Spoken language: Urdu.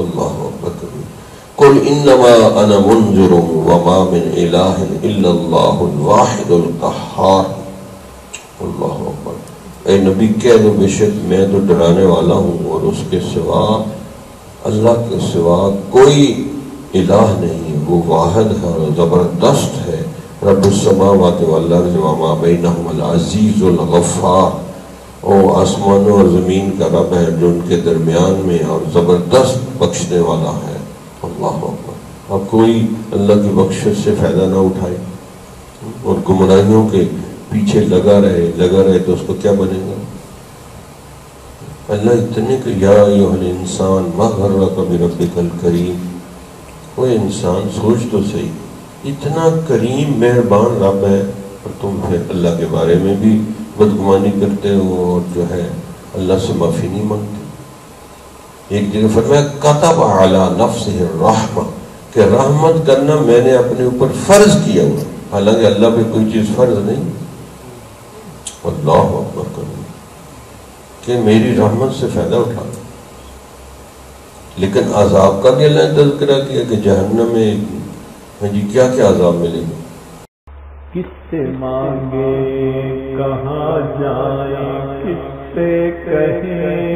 اللہ اکبر قل انما انا منذر وما من الہ الا اللہ الواحد القہار. اللہ اکبر. اے نبی کہہ دو بے شک میں تو ڈرانے والا ہوں اور اس کے سوا اللہ کے سوا کوئی الہ نہیں، وہ واحد ہے اور زبردست ہے. رب السماوات والارض وما بینہم العزیز الغفار. وہ آسمانوں اور زمین کا رب ہے جو ان کے درمیان میں اور زبردست بخشنے والا ہے. اللہ اکبر. اب کوئی اللہ کی بخشش سے فائدہ نہ اٹھائے اور گمراہیوں کے پیچھے لگا رہے تو اس کو کیا بنے گا؟ اللہ اتنے کہ یا ایھا الانسان ما غرک بربک الکریم. وہ انسان سوچ تو صحیح، اتنا کریم مہربان رب ہے اور تم پھر اللہ کے بارے میں بھی بدگمانی کرتے ہو اور جو ہے اللہ سے معافی نہیں مانگتے. ایک جگہ فرمایا کتب علی نفسہ الرحمہ کہ رحمت کرنا میں نے اپنے اوپر فرض کیا ہوا، حالانکہ اللہ پہ کوئی چیز فرض نہیں. اللہ اکبر کرو کہ میری رحمت سے فائدہ اٹھا. لیکن عذاب کا بھی اللہ نے تذکرہ کیا کہ جہنم میں جی کیا کیا عذاب ملے گا. کس سے مانگے کہاں جائیں کس سے کہیں